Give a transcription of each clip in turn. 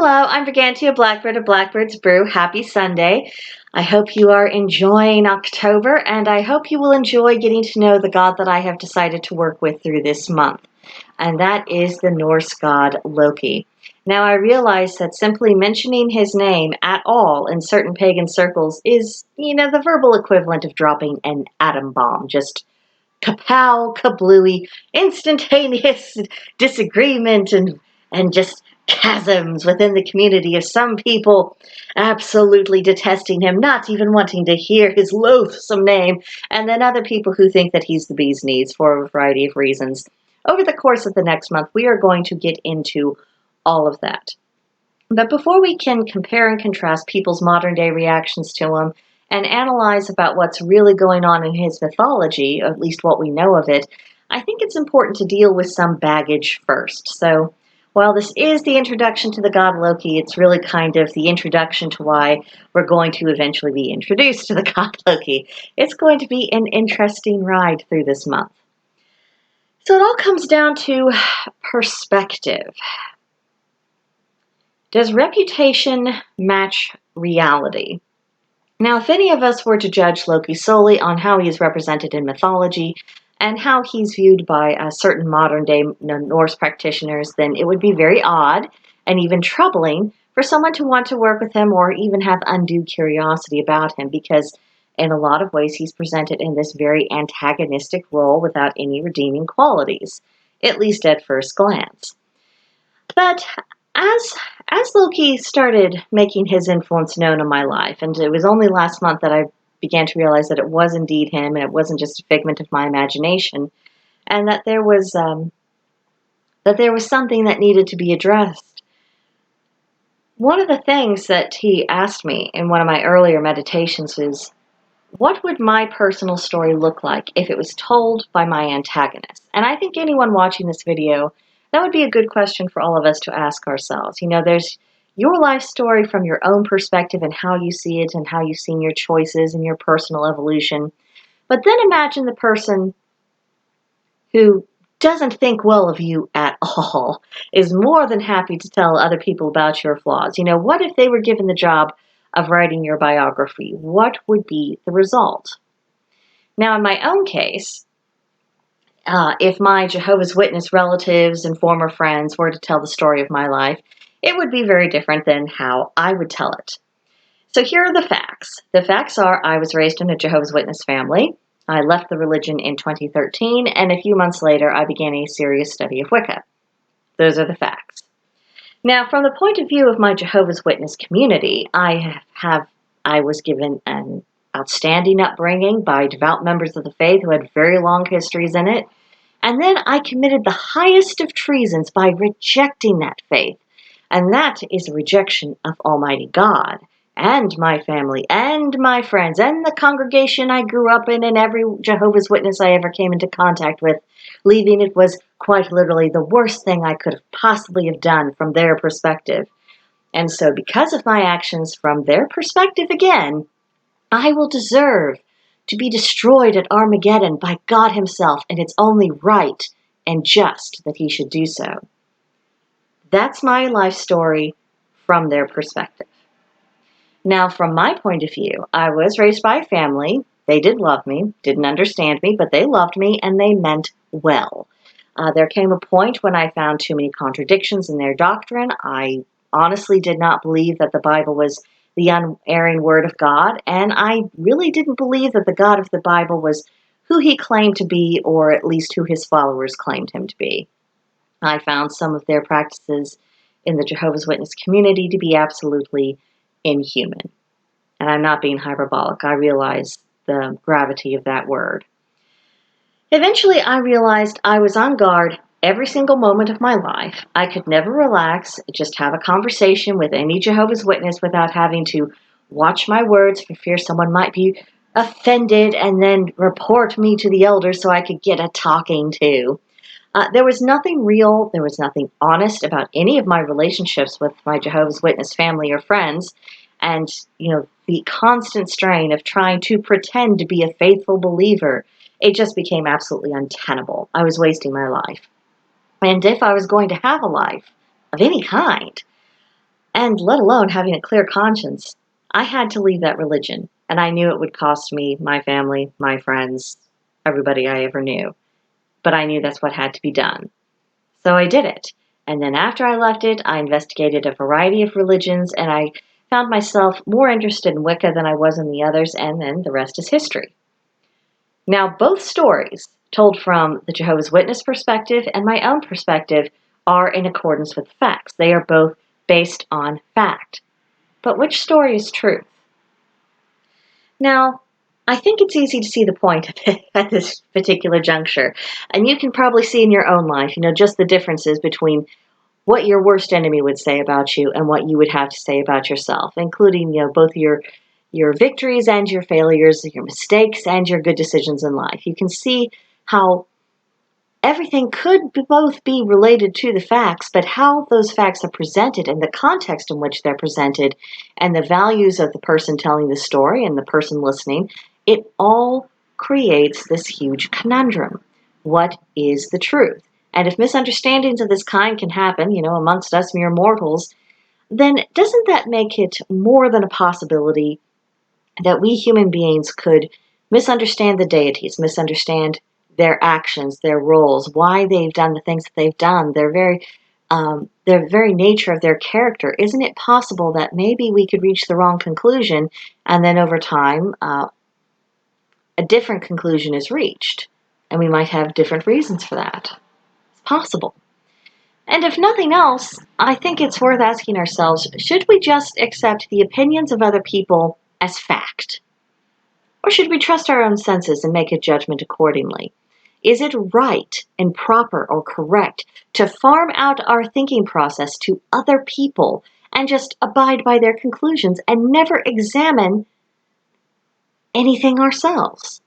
Hello, I'm Brigantia Blackbird of Blackbird's Brew. Happy Sunday. I hope you are enjoying October, and I hope you will enjoy getting to know the god that I have decided to work with through this month, and that is the Norse God Loki. Now, I realize that simply mentioning his name at all in certain pagan circles is, the verbal equivalent of dropping an atom bomb. Just kapow, kablooey, instantaneous disagreement and just chasms within the community of some people absolutely detesting him, not even wanting to hear his loathsome name, and then other people who think that he's the bee's knees for a variety of reasons. Over the course of the next month, we are going to get into all of that. But before we can compare and contrast people's modern day reactions to him and analyze about what's really going on in his mythology, at least what we know of it, I think it's important to deal with some baggage first. So while this is the introduction to the god Loki, it's really kind of the introduction to why we're going to eventually be introduced to the god Loki. It's going to be an interesting ride through this month. So it all comes down to perspective. Does reputation match reality? Now, if any of us were to judge Loki solely on how he is represented in mythology and how he's viewed by certain modern-day Norse practitioners, then it would be very odd and even troubling for someone to want to work with him or even have undue curiosity about him, because in a lot of ways he's presented in this very antagonistic role without any redeeming qualities, at least at first glance. But as Loki started making his influence known in my life, and it was only last month that I began to realize that it was indeed him, and it wasn't just a figment of my imagination, and that there was something that needed to be addressed. One of the things that he asked me in one of my earlier meditations was, what would my personal story look like if it was told by my antagonist? And I think anyone watching this video, that would be a good question for all of us to ask ourselves. There's your life story from your own perspective and how you see it and how you've seen your choices and your personal evolution. But then imagine the person who doesn't think well of you at all, is more than happy to tell other people about your flaws. What if they were given the job of writing your biography? What would be the result? Now, in my own case, if my Jehovah's Witness relatives and former friends were to tell the story of my life, it would be very different than how I would tell it. So here are the facts. The facts are, I was raised in a Jehovah's Witness family. I left the religion in 2013, and a few months later, I began a serious study of Wicca. Those are the facts. Now, from the point of view of my Jehovah's Witness community, I was given an outstanding upbringing by devout members of the faith who had very long histories in it. And then I committed the highest of treasons by rejecting that faith. And that is a rejection of Almighty God and my family and my friends and the congregation I grew up in and every Jehovah's Witness I ever came into contact with. Leaving it was quite literally the worst thing I could have possibly have done from their perspective. And so because of my actions from their perspective again, I will deserve to be destroyed at Armageddon by God himself, and it's only right and just that he should do so. That's my life story from their perspective. Now, from my point of view, I was raised by a family. They did love me, didn't understand me, but they loved me, and they meant well. There came a point when I found too many contradictions in their doctrine. I honestly did not believe that the Bible was the unerring word of God, and I really didn't believe that the God of the Bible was who he claimed to be, or at least who his followers claimed him to be. I found some of their practices in the Jehovah's Witness community to be absolutely inhuman. And I'm not being hyperbolic. I realize the gravity of that word. Eventually, I realized I was on guard every single moment of my life. I could never relax, just have a conversation with any Jehovah's Witness without having to watch my words for fear someone might be offended and then report me to the elders so I could get a talking to. There was nothing real, there was nothing honest about any of my relationships with my Jehovah's Witness family or friends. And, the constant strain of trying to pretend to be a faithful believer, it just became absolutely untenable. I was wasting my life. And if I was going to have a life of any kind, and let alone having a clear conscience, I had to leave that religion. And I knew it would cost me, my family, my friends, everybody I ever knew. But I knew that's what had to be done. So I did it. And then after I left it, I investigated a variety of religions, and I found myself more interested in Wicca than I was in the others, and then the rest is history. Now, both stories, told from the Jehovah's Witness perspective and my own perspective, are in accordance with facts. They are both based on fact. But which story is truth? Now, I think it's easy to see the point of it at this particular juncture. And you can probably see in your own life, just the differences between what your worst enemy would say about you and what you would have to say about yourself, including, both your victories and your failures, your mistakes and your good decisions in life. You can see how everything could both be related to the facts, but how those facts are presented and the context in which they're presented and the values of the person telling the story and the person listening, it all creates this huge conundrum. What is the truth? And if misunderstandings of this kind can happen, amongst us mere mortals, then doesn't that make it more than a possibility that we human beings could misunderstand the deities, misunderstand their actions, their roles, why they've done the things that they've done, their very nature of their character? Isn't it possible that maybe we could reach the wrong conclusion, and then over time, a different conclusion is reached, and we might have different reasons for that? It's possible. And if nothing else, I think it's worth asking ourselves, should we just accept the opinions of other people as fact? Or should we trust our own senses and make a judgment accordingly? Is it right and proper or correct to farm out our thinking process to other people and just abide by their conclusions and never examine anything ourselves?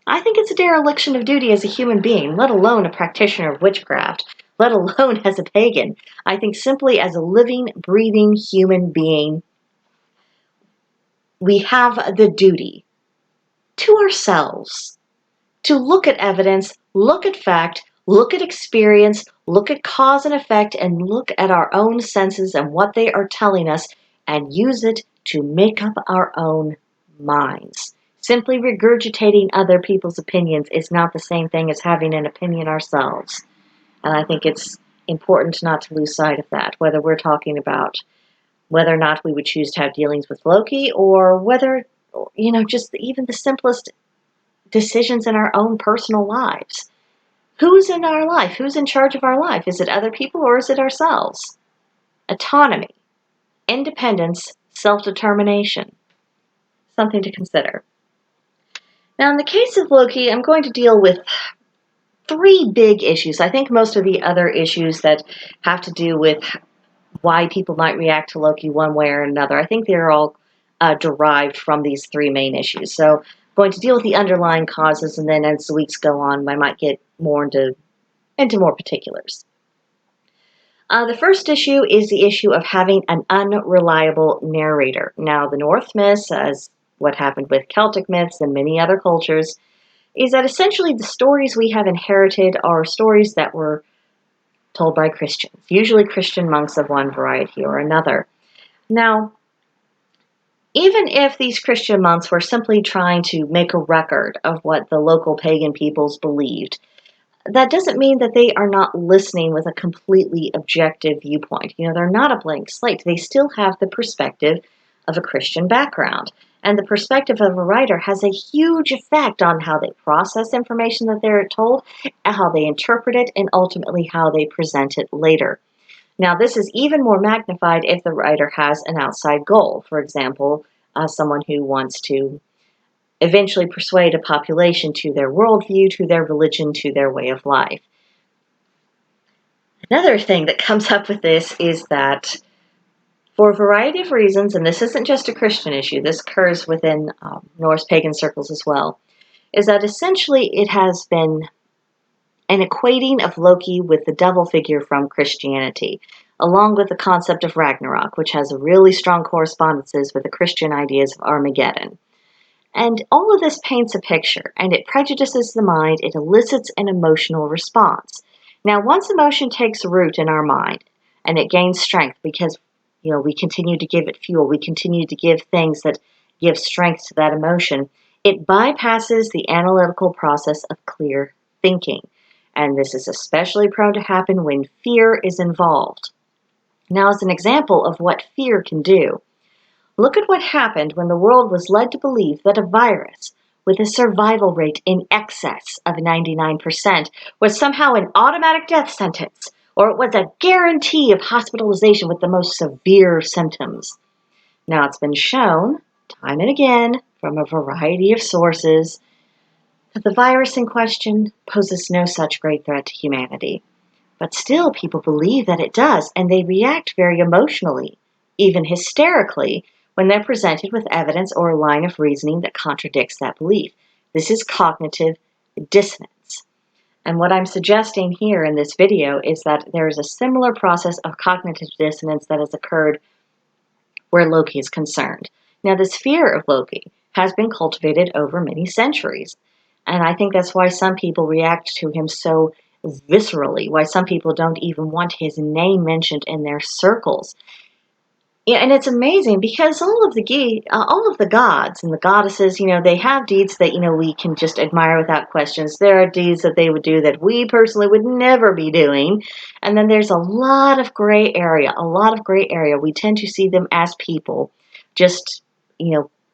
I think it's a dereliction of duty as a human being, let alone a practitioner of witchcraft, let alone as a pagan. I think simply as a living, breathing human being, we have the duty to ourselves to look at evidence, look at fact, look at experience, look at cause and effect, and look at our own senses and what they are telling us, and use it to make up our own minds. Simply regurgitating other people's opinions is not the same thing as having an opinion ourselves. And I think it's important not to lose sight of that, whether we're talking about whether or not we would choose to have dealings with Loki, or whether, just even the simplest decisions in our own personal lives. Who's in our life? Who's in charge of our life? Is it other people or is it ourselves? Autonomy, independence, self-determination. Something to consider. Now, in the case of Loki, I'm going to deal with three big issues. I think most of the other issues that have to do with why people might react to Loki one way or another, I think they're all derived from these three main issues. So I'm going to deal with the underlying causes, and then as the weeks go on, I might get more into more particulars. The first issue is the issue of having an unreliable narrator. Now, the Norse myths, as what happened with Celtic myths and many other cultures, is that essentially the stories we have inherited are stories that were told by Christians, usually Christian monks of one variety or another. Now, even if these Christian monks were simply trying to make a record of what the local pagan peoples believed, that doesn't mean that they are not listening with a completely objective viewpoint. They're not a blank slate. They still have the perspective of a Christian background. And the perspective of a writer has a huge effect on how they process information that they're told, how they interpret it, and ultimately how they present it later. Now, this is even more magnified if the writer has an outside goal. For example, someone who wants to eventually persuade a population to their worldview, to their religion, to their way of life. Another thing that comes up with this is that for a variety of reasons, and this isn't just a Christian issue, this occurs within Norse pagan circles as well, is that essentially it has been an equating of Loki with the devil figure from Christianity, along with the concept of Ragnarok, which has really strong correspondences with the Christian ideas of Armageddon. And all of this paints a picture, and it prejudices the mind, it elicits an emotional response. Now, once emotion takes root in our mind, and it gains strength, because we continue to give it fuel. We continue to give things that give strength to that emotion. It bypasses the analytical process of clear thinking. And this is especially prone to happen when fear is involved. Now, as an example of what fear can do, look at what happened when the world was led to believe that a virus with a survival rate in excess of 99% was somehow an automatic death sentence, or it was a guarantee of hospitalization with the most severe symptoms. Now, it's been shown time and again from a variety of sources that the virus in question poses no such great threat to humanity. But still, people believe that it does, and they react very emotionally, even hysterically, when they're presented with evidence or a line of reasoning that contradicts that belief. This is cognitive dissonance. And what I'm suggesting here in this video is that there is a similar process of cognitive dissonance that has occurred where Loki is concerned. Now, this fear of Loki has been cultivated over many centuries. And I think that's why some people react to him so viscerally, why some people don't even want his name mentioned in their circles. Yeah, and it's amazing because all of the gods and the goddesses, they have deeds that we can just admire without questions. There are deeds that they would do that we personally would never be doing, and then there's a lot of gray area. A lot of gray area. We tend to see them as people, just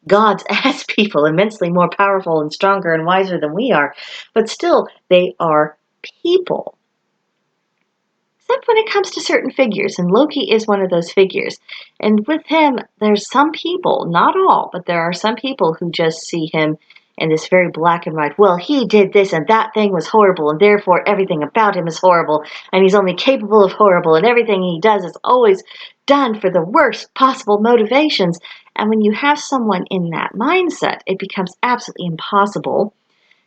gods as people, immensely more powerful and stronger and wiser than we are, but still they are people. Except when it comes to certain figures, and Loki is one of those figures. And with him, there's some people, not all, but there are some people who just see him in this very black and white, well, he did this and that thing was horrible, and therefore everything about him is horrible, and he's only capable of horrible, and everything he does is always done for the worst possible motivations. And when you have someone in that mindset, it becomes absolutely impossible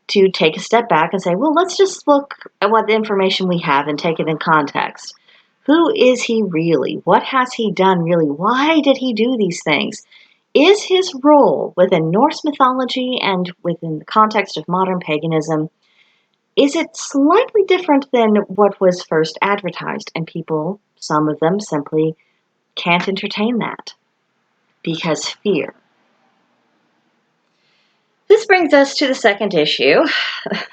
to take a step back and say, well, let's just look at what the information we have and take it in context. Who is he really? What has he done really? Why did he do these things? Is his role within Norse mythology and within the context of modern paganism, is it slightly different than what was first advertised? And people, some of them, simply can't entertain that because fear. This brings us to the second issue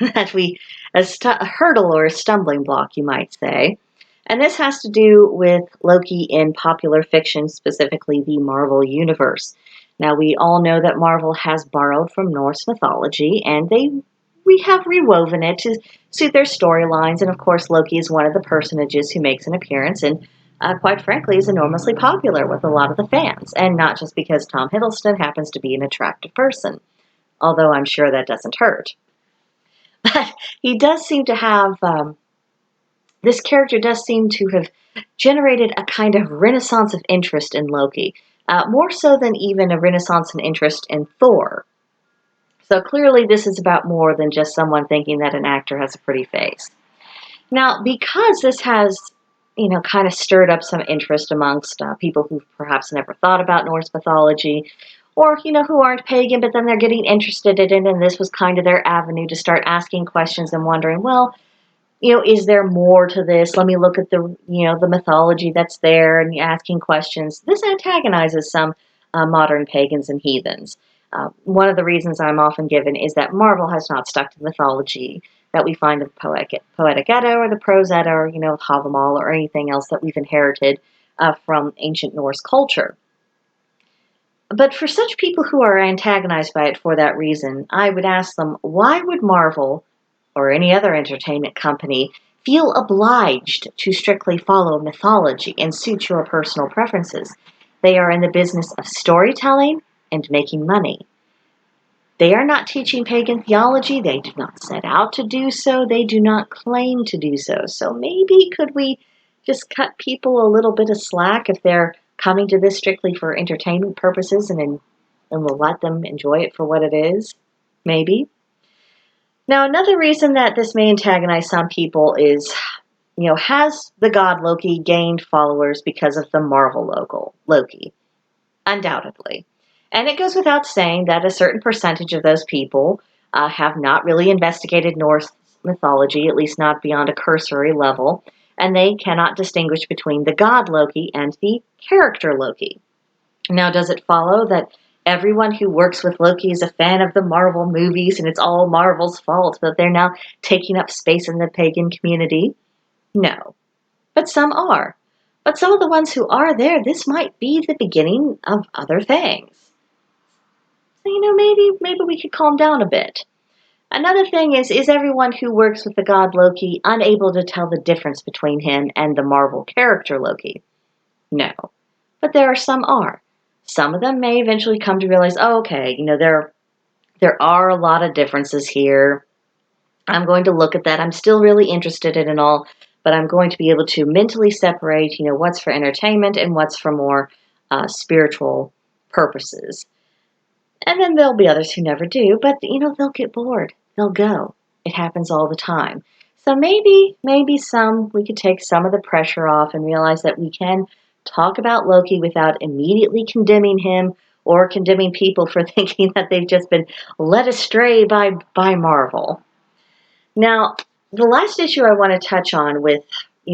a hurdle or a stumbling block, you might say. And this has to do with Loki in popular fiction, specifically the Marvel Universe. Now, we all know that Marvel has borrowed from Norse mythology, and we have rewoven it to suit their storylines. And of course, Loki is one of the personages who makes an appearance and quite frankly, is enormously popular with a lot of the fans. And not just because Tom Hiddleston happens to be an attractive person, although I'm sure that doesn't hurt. But he does seem to have, this character does seem to have generated a kind of renaissance of interest in Loki, more so than even a renaissance in interest in Thor. So clearly this is about more than just someone thinking that an actor has a pretty face. Now, because this has, kind of stirred up some interest amongst people who've perhaps never thought about Norse mythology, or, who aren't pagan, but then they're getting interested in it, and this was kind of their avenue to start asking questions and wondering, well, is there more to this? Let me look at the mythology that's there and asking questions. This antagonizes some modern pagans and heathens. One of the reasons I'm often given is that Marvel has not stuck to the mythology that we find in the Poetic Edda or the Prose Edda or, Havamal or anything else that we've inherited from ancient Norse culture. But for such people who are antagonized by it for that reason, I would ask them, why would Marvel or any other entertainment company feel obliged to strictly follow mythology and suit your personal preferences? They are in the business of storytelling and making money. They are not teaching pagan theology. They do not set out to do so. They do not claim to do so. So maybe could we just cut people a little bit of slack if they're coming to this strictly for entertainment purposes and we'll let them enjoy it for what it is? Maybe. Now, another reason that this may antagonize some people is, has the god Loki gained followers because of the Marvel Loki? Undoubtedly. And it goes without saying that a certain percentage of those people have not really investigated Norse mythology, at least not beyond a cursory level. and they cannot distinguish between the God Loki and the character Loki. Now, does it follow that everyone who works with Loki is a fan of the Marvel movies and it's all Marvel's fault that they're now taking up space in the pagan community? No. But some are. But some of the ones who are there, this might be the beginning of other things. So, maybe we could calm down a bit. Another thing is everyone who works with the god Loki unable to tell the difference between him and the Marvel character Loki? No. But some are. Some of them may eventually come to realize, oh, okay, there are a lot of differences here. I'm going to look at that. I'm still really interested in it all, but I'm going to be able to mentally separate, what's for entertainment and what's for more spiritual purposes. And then there'll be others who never do, but, they'll get bored. They'll go. It happens all the time. So maybe we could take some of the pressure off and realize that we can talk about Loki without immediately condemning him or condemning people for thinking that they've just been led astray by Marvel. Now, the last issue I want to touch on with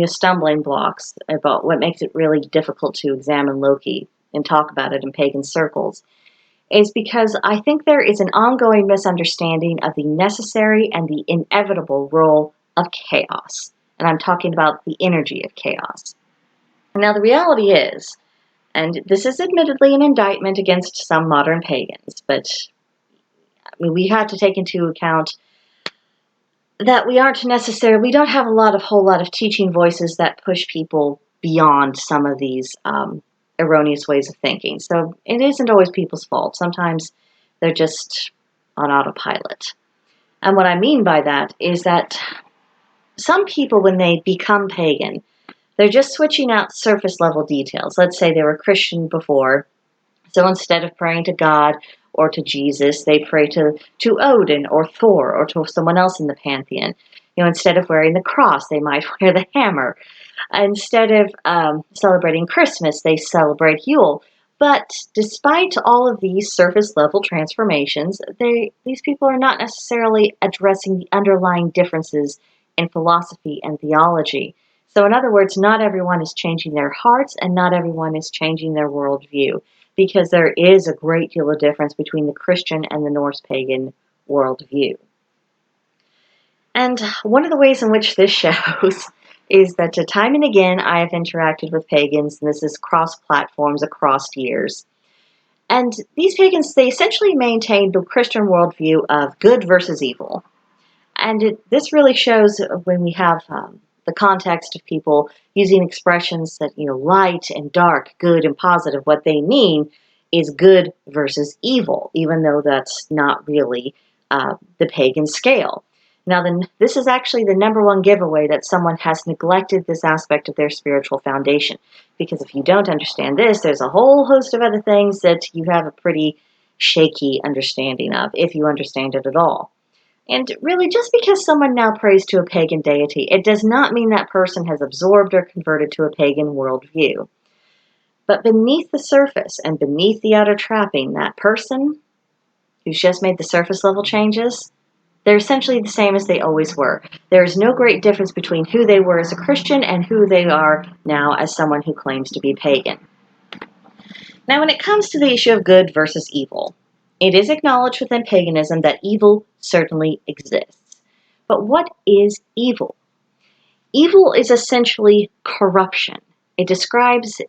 stumbling blocks about what makes it really difficult to examine Loki and talk about it in pagan circles is because I think there is an ongoing misunderstanding of the necessary and the inevitable role of chaos. And I'm talking about the energy of chaos. Now, the reality is, and this is admittedly an indictment against some modern pagans, but we have to take into account that we don't have a whole lot of teaching voices that push people beyond some of these erroneous ways of thinking. So it isn't always people's fault. Sometimes they're just on autopilot. And what I mean by that is that some people, when they become pagan, they're just switching out surface level details. Let's say they were Christian before, so instead of praying to God or to Jesus, they pray to Odin or Thor or to someone else in the pantheon. Instead of wearing the cross, they might wear the hammer. Instead of celebrating Christmas, they celebrate Yule. But despite all of these surface level transformations, these people are not necessarily addressing the underlying differences in philosophy and theology. So in other words, not everyone is changing their hearts and not everyone is changing their worldview, because there is a great deal of difference between the Christian and the Norse pagan worldview. And one of the ways in which this shows is that time and again I have interacted with pagans, and this is cross-platforms across years. And these pagans, they essentially maintain the Christian worldview of good versus evil. And this really shows when we have the context of people using expressions that, light and dark, good and positive. What they mean is good versus evil, even though that's not really the pagan scale. Now, this is actually the number one giveaway that someone has neglected this aspect of their spiritual foundation. Because if you don't understand this, there's a whole host of other things that you have a pretty shaky understanding of, if you understand it at all. And really, just because someone now prays to a pagan deity, it does not mean that person has absorbed or converted to a pagan worldview. But beneath the surface and beneath the outer trapping, that person who's just made the surface level changes, they're essentially the same as they always were. There is no great difference between who they were as a Christian and who they are now as someone who claims to be pagan. Now, when it comes to the issue of good versus evil, it is acknowledged within paganism that evil certainly exists. But what is evil? Evil is essentially corruption. It describes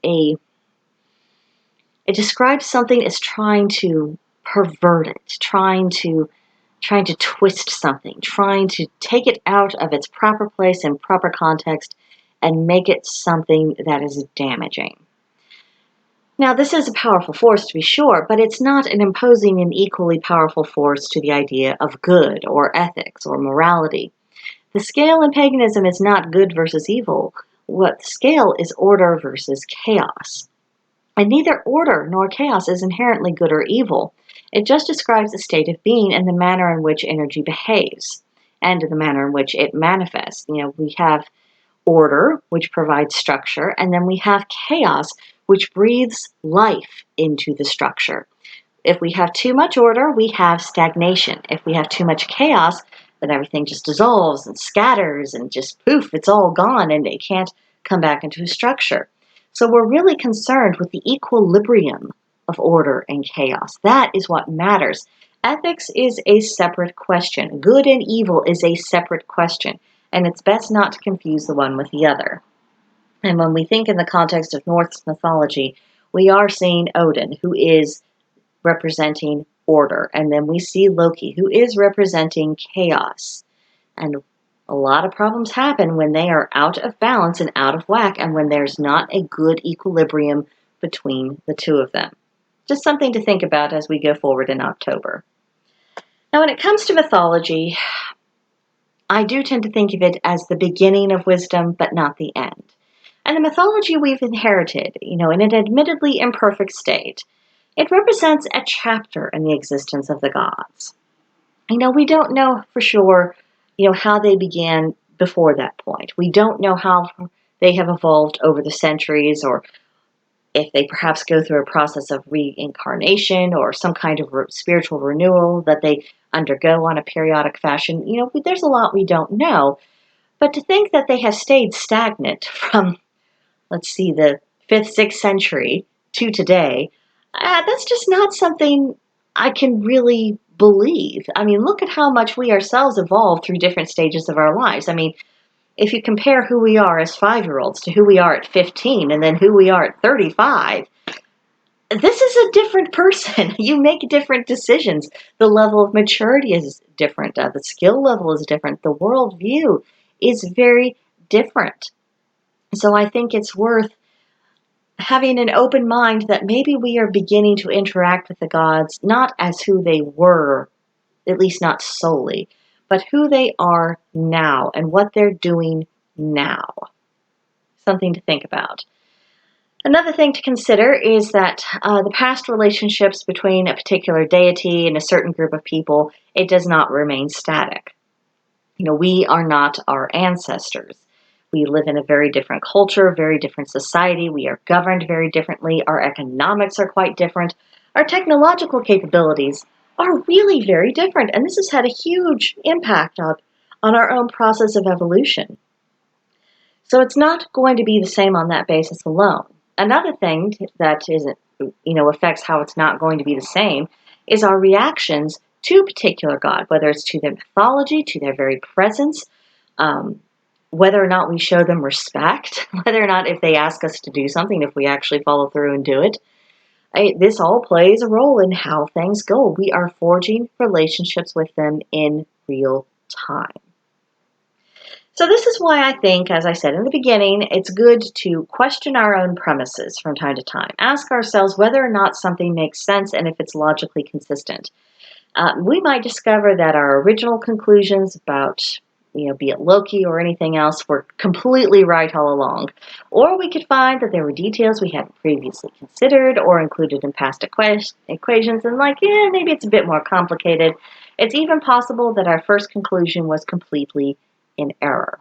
something as trying to pervert it, trying to twist something, trying to take it out of its proper place and proper context and make it something that is damaging. Now, this is a powerful force to be sure, but it's not an imposing and equally powerful force to the idea of good or ethics or morality. The scale in paganism is not good versus evil. What the scale is order versus chaos. And neither order nor chaos is inherently good or evil. It just describes the state of being and the manner in which energy behaves and the manner in which it manifests. We have order, which provides structure, and then we have chaos, which breathes life into the structure. If we have too much order, we have stagnation. If we have too much chaos, then everything just dissolves and scatters and just poof, it's all gone and it can't come back into structure. So we're really concerned with the equilibrium of order and chaos. That is what matters. Ethics is a separate question. Good and evil is a separate question, and it's best not to confuse the one with the other. And when we think in the context of Norse mythology, we are seeing Odin, who is representing order, and then we see Loki, who is representing chaos. And a lot of problems happen when they are out of balance and out of whack, and when there's not a good equilibrium between the two of them. Just something to think about as we go forward in October. Now, when it comes to mythology, I do tend to think of it as the beginning of wisdom, but not the end. And the mythology we've inherited, in an admittedly imperfect state, it represents a chapter in the existence of the gods. We don't know for sure, how they began before that point. We don't know how they have evolved over the centuries, or if they perhaps go through a process of reincarnation or some kind of spiritual renewal that they undergo on a periodic fashion. There's a lot we don't know. But to think that they have stayed stagnant from, let's see, the 5th, 6th century to today, that's just not something I can really believe. Look at how much we ourselves evolved through different stages of our lives. If you compare who we are as 5-year-olds to who we are at 15 and then who we are at 35, this is a different person. You make different decisions. The level of maturity is different. The skill level is different. The worldview is very different. So I think it's worth having an open mind that maybe we are beginning to interact with the gods not as who they were, at least not solely, but who they are now and what they're doing now. Something to think about. Another thing to consider is that the past relationships between a particular deity and a certain group of people, it does not remain static. We are not our ancestors. We live in a very different culture, very different society. We are governed very differently. Our economics are quite different. Our technological capabilities are really very different. And this has had a huge impact on our own process of evolution. So it's not going to be the same on that basis alone. Another thing that affects how it's not going to be the same is our reactions to a particular god, whether it's to their mythology, to their very presence, whether or not we show them respect, whether or not if they ask us to do something, if we actually follow through and do it. This all plays a role in how things go. We are forging relationships with them in real time. So this is why I think, as I said in the beginning, it's good to question our own premises from time to time. Ask ourselves whether or not something makes sense and if it's logically consistent. We might discover that our original conclusions about, be it Loki or anything else, were completely right all along. Or we could find that there were details we hadn't previously considered or included in past equations and maybe it's a bit more complicated. It's even possible that our first conclusion was completely in error.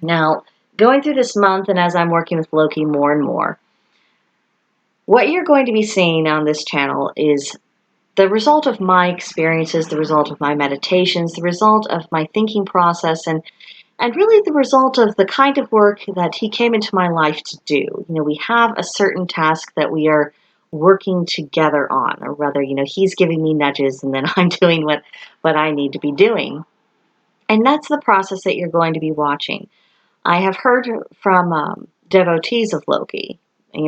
Now, going through this month and as I'm working with Loki more and more, what you're going to be seeing on this channel is the result of my experiences, the result of my meditations, the result of my thinking process, and really the result of the kind of work that he came into my life to do. We have a certain task that we are working together on, or rather, he's giving me nudges and then I'm doing what I need to be doing. And that's the process that you're going to be watching. I have heard from devotees of Loki,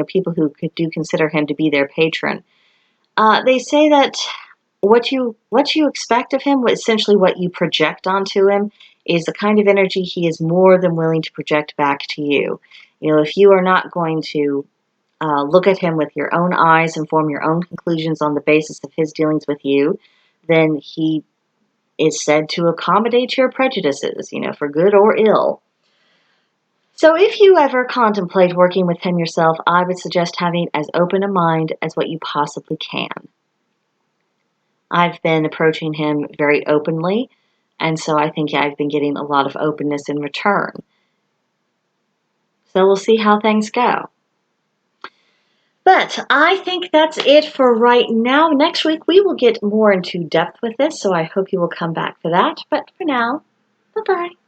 people who do consider him to be their patron. They say that what you expect of him, essentially what you project onto him, is the kind of energy he is more than willing to project back to you. If you are not going to look at him with your own eyes and form your own conclusions on the basis of his dealings with you, then he is said to accommodate your prejudices, for good or ill. So if you ever contemplate working with him yourself, I would suggest having as open a mind as what you possibly can. I've been approaching him very openly, and so I think I've been getting a lot of openness in return. So we'll see how things go. But I think that's it for right now. Next week we will get more into depth with this, so I hope you will come back for that. But for now, bye-bye.